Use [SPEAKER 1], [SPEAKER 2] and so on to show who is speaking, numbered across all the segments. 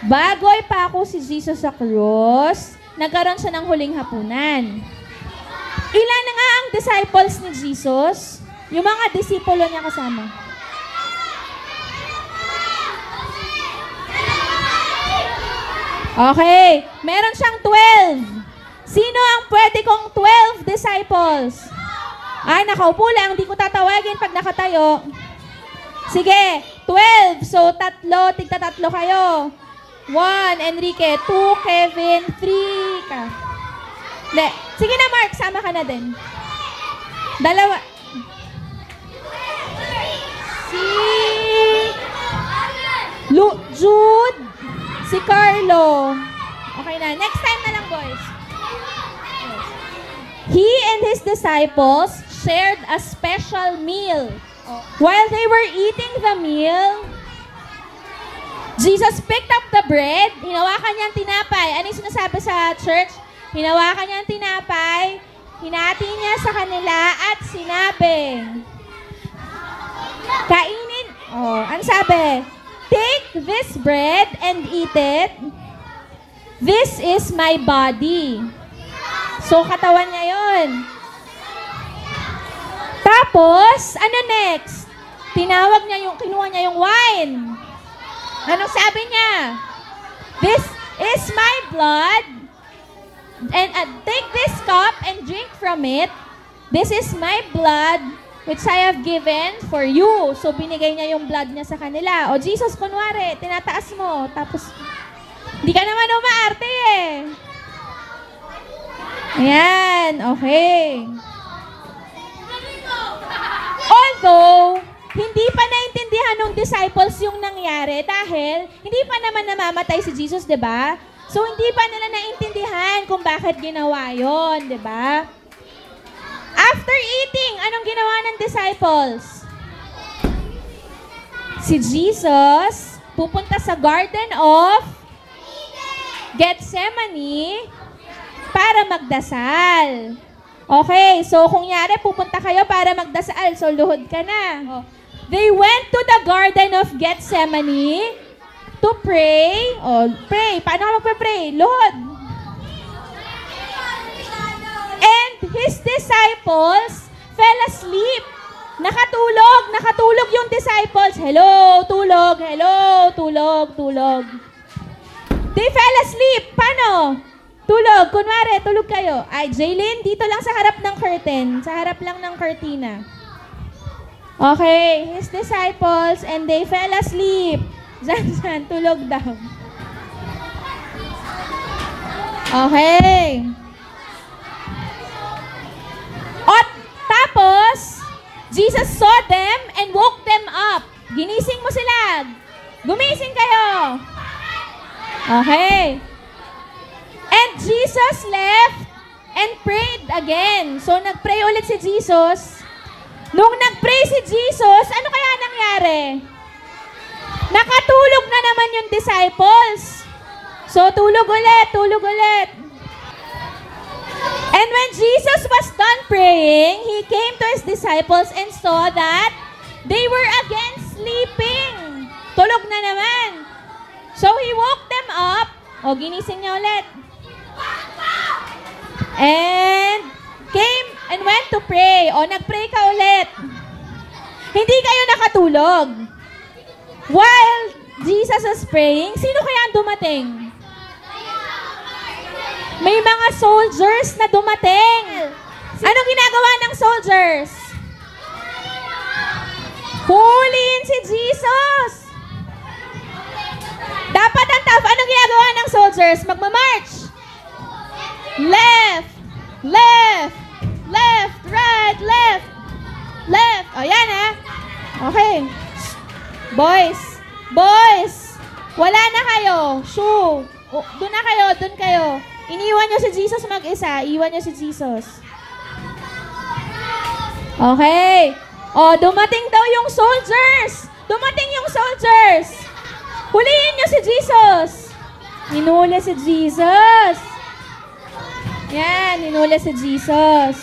[SPEAKER 1] Bago ipako si Jesus sa krus, nagkaroon siya ng huling hapunan. Ilan na nga ang disciples ni Jesus? Yung mga disipulo niya kasama. Okay, meron siyang 12. Sino ang pwede kong 12 disciples? Ay, nakaupo lang. Hindi ko tatawagin pag nakatayo. Sige, 12. So, tigta-tatlo kayo. 1, Enrique. 2, Kevin. 3, ka. Hindi. Sige na, Mark. Sama ka na din. 2. Si Jude. Si Carlo. Okay na. Next time na lang, boys. He and his disciples shared a special meal. While they were eating the meal, Jesus picked up the bread. Hinawakan niya ang tinapay. Ano yung sinasabi sa church? Hinawakan niya ang tinapay. Hinati niya sa kanila at sinabi, kainin. Ano sabi? Take this bread and eat it. This is my body. So, katawan niya yun. Tapos, ano next? Kinuha niya yung wine. Anong sabi niya? This is my blood. And take this cup and drink from it. This is my blood which I have given for you. So, binigay niya yung blood niya sa kanila. O, Jesus, kunwari, tinataas mo. Tapos, hindi ka naman umaarte eh. Ayan, okay. Although, hindi pa naintindihan ng disciples yung nangyari dahil hindi pa naman namamatay si Jesus, di ba? So, hindi pa nila naintindihan kung bakit ginawa yon, di ba? After eating, anong ginawa ng disciples? Si Jesus pupunta sa Garden of Gethsemane para magdasal. Okay, so kung yari, pupunta kayo para magdasal. So, luhod ka na. They went to the Garden of Gethsemane to pray. Pray. Paano ka magpa-pray? Luhod. And his disciples fell asleep. Nakatulog yung disciples. Hello, tulog. Hello, tulog. They fell asleep. Paano? Tulog. Kunwari, tulog kayo. Ay, Jaylin, dito lang sa harap ng curtain. Sa harap lang ng cortina. Okay, his disciples, and they fell asleep. Diyan, tulog daw. Okay. At tapos, Jesus saw them and woke them up. Ginising mo sila. Gumising kayo. Okay. And Jesus left and prayed again. So, nagpray ulit si Jesus. Nung nagpray si Jesus, ano kaya nangyari? Nakatulog na naman yung disciples. So, tulog ulit. And when Jesus was done praying, He came to His disciples and saw that they were again sleeping. Tulog na naman. So, He woke them up. Ginising niya ulit. And came and went to pray. Nagpray ka ulit. Hindi kayo nakatulog. While Jesus was praying, sino kaya ang dumating? May mga soldiers na dumating. Anong ginagawa ng soldiers? Huliin si Jesus. Dapat ang tough. Anong ginagawa ng soldiers? Magmamarch. Left, right, left. Yan ha. Okay. Boys. Wala na kayo. Shoo. Doon na kayo, doon kayo. Iniwan nyo si Jesus mag-isa. Iwan nyo si Jesus. Okay. Dumating daw yung soldiers. Huliin nyo si Jesus. Hinuli si Jesus. Yan, hinuli si Jesus.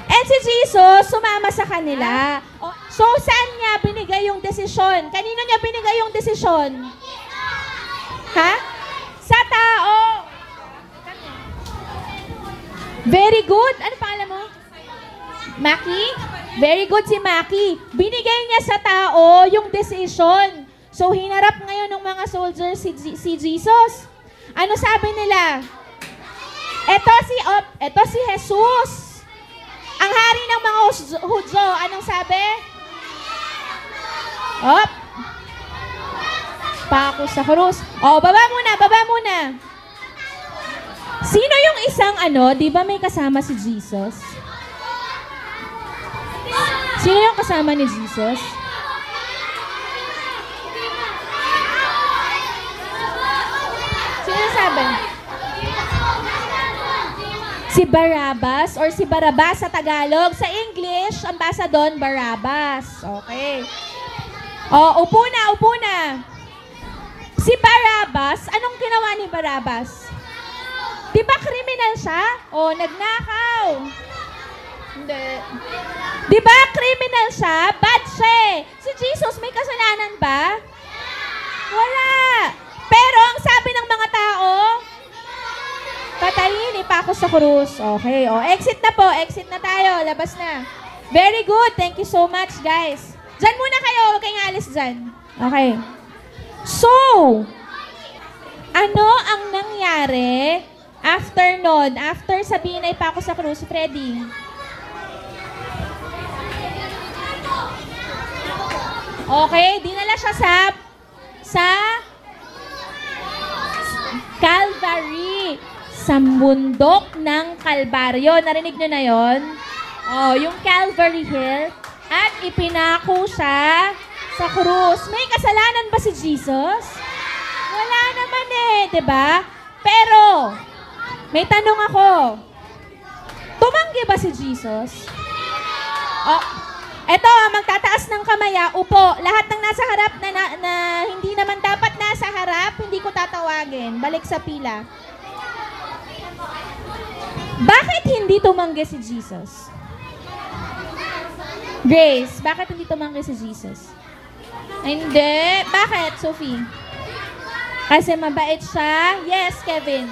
[SPEAKER 1] And si Jesus, sumama sa kanila. So, saan niya binigay yung desisyon? Kanino niya binigay yung desisyon? Ha? Sa tao. Very good. Ano pangalan mo? Maki? Very good si Maki. Binigay niya sa tao yung decision. So, hinarap ngayon ng mga soldiers si Jesus. Ano sabi nila? Ito si Jesus. Ang hari ng mga Hudyo. Anong sabi? Pako sa krus. Baba muna. Sino yung isang di ba may kasama si Jesus? Sino yung kasama ni Jesus? Sino sabi? Si Barabbas or si Barabas sa Tagalog. Sa English, ang basa doon, Barabbas. Okay. Upo na. Si Barabbas, anong ginawa ni Barabbas? Di ba kriminal siya? Nagnakaw. Hindi. Di ba kriminal siya? Bad siya eh. Si Jesus, may kasalanan ba? Wala. Pero ang sabi ng mga tao, patayin, ipako sa krus. Okay, exit na po. Exit na tayo. Labas na. Very good. Thank you so much, guys. Diyan muna kayo. Huwag kayong alis dyan. Okay. So, ano ang nangyari after nun? After sabihin na ipako sa krus, Freddy? Okay, dinala siya sa Calvary. Sa bundok ng Kalbaryo. Narinig nyo na yon? Yung Calvary Hill. At ipinako siya sa krus. May kasalanan ba si Jesus? Wala naman diba? Pero, may tanong ako. Tumanggi ba si Jesus? Eto, magtataas ng kamay, upo. Lahat ng nasa harap na hindi naman dapat nasa harap, hindi ko tatawagin. Balik sa pila. Bakit hindi tumanggi si Jesus? Grace, bakit hindi tumanggi si Jesus? Hindi. Bakit, Sophie? Kasi mabait siya? Yes, Kevin.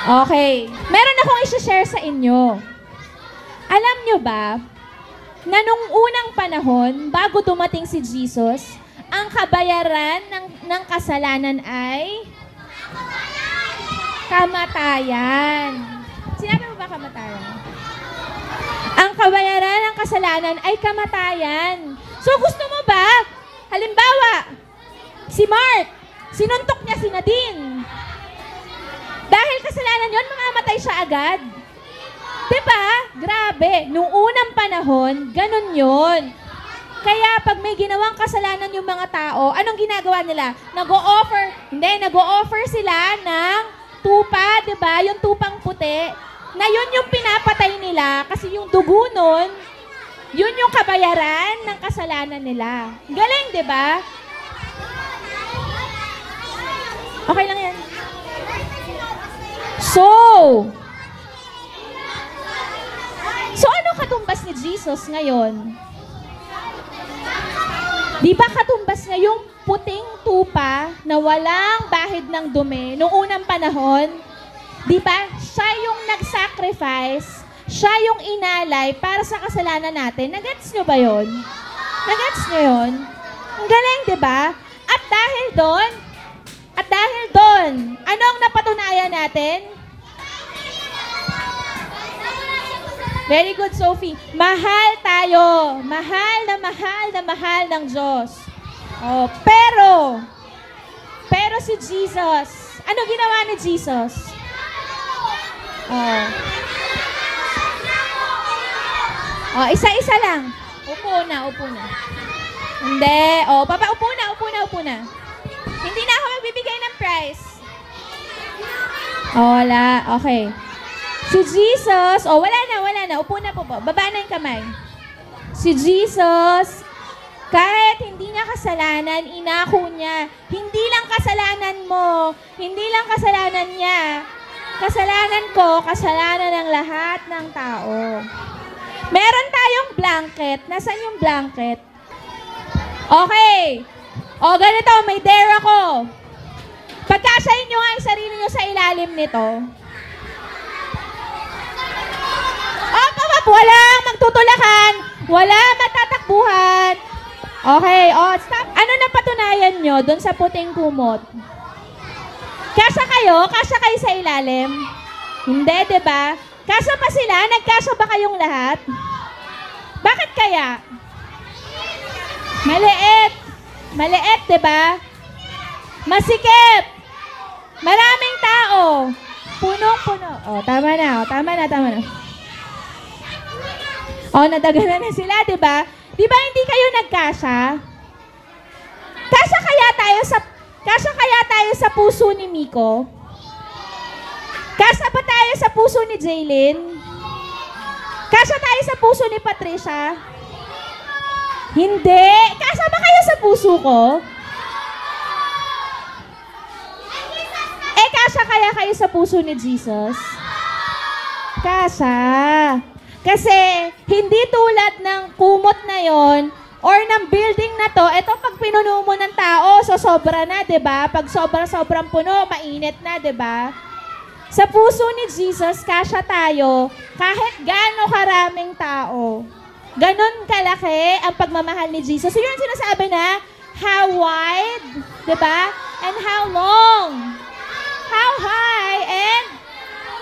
[SPEAKER 1] Okay. Meron akong i-share sa inyo. Alam nyo ba, na nung unang panahon, bago dumating si Jesus, ang kabayaran ng kasalanan ay kamatayan. Sinabi mo ba kamatayan? Ang kabayaran ng kasalanan ay kamatayan. So gusto mo ba, halimbawa, si Mark, sinuntok niya si Nadine. Dahil kasalanan yon, mamamatay siya agad. Diba? Grabe. Nung unang panahon, ganun yon. Kaya pag may ginawang kasalanan yung mga tao, anong ginagawa nila? Nag-o-offer sila ng tupa, diba? Yung tupang puti. Na yun yung pinapatay nila kasi yung dugo nun, yun yung kabayaran ng kasalanan nila. Galing, diba? Okay lang yan. So ano katumbas ni Jesus ngayon? Di ba katumbas niya yung puting tupa na walang bahid ng dumi noong unang panahon? Di ba? Siya yung nag-sacrifice, siya yung inalay para sa kasalanan natin. Nagets nyo ba yun? Nagets nyo yun? Ang galing, di ba? At dahil doon, ano ang napatunayan natin? Very good, Sophie. Mahal tayo. Mahal na mahal ng Diyos. Pero si Jesus, ano ginawa ni Jesus? Isa-isa lang. Upo na. Hindi. Upo na. Hindi na ako magbibigay ng prize. Wala. Okay. Si Jesus, wala na. Upo na po. Baba na yung kamay. Si Jesus, kahit hindi niya kasalanan, inako niya. Hindi lang kasalanan mo, hindi lang kasalanan niya. Kasalanan ko, kasalanan ng lahat ng tao. Meron tayong blanket. Nasaan yung blanket? Okay. O, ganito, may dare ako. Pagkasayin nyo nga yung sarili nyo sa ilalim nito. Walang magtutulakan. Walang matatakbuhan. Okay, stop. Ano na patunayan nyo doon sa puting kumot? Kasya kayo? Kasya kayo sa ilalim? Hindi, diba? Kasya pa sila? Nagkasya ba kayong lahat? Bakit kaya? Maliit. Maliit, diba? Masikip. Maraming tao. Punong-puno. Tama na. Nadaganan na sila, diba? Diba hindi kayo nagkasya? Kasya kaya tayo sa puso ni Miko? Kasya ba tayo sa puso ni Jaylin? Kasya tayo sa puso ni Patricia? Hindi. Kasya ba kayo sa puso ko? Kasya kaya kayo sa puso ni Jesus? Kasya. Kasi, hindi tulad ng kumot na yon or ng building na to, ito pag pinuno mo ng tao, so sobra na, diba? Pag sobrang puno, mainit na, diba? Sa puso ni Jesus, kasya tayo, kahit gaano karaming tao. Ganon kalaki ang pagmamahal ni Jesus. So, yun ang sinasabi na, how wide, diba? And how long, how high, and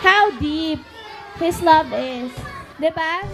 [SPEAKER 1] how deep His love is. Diba?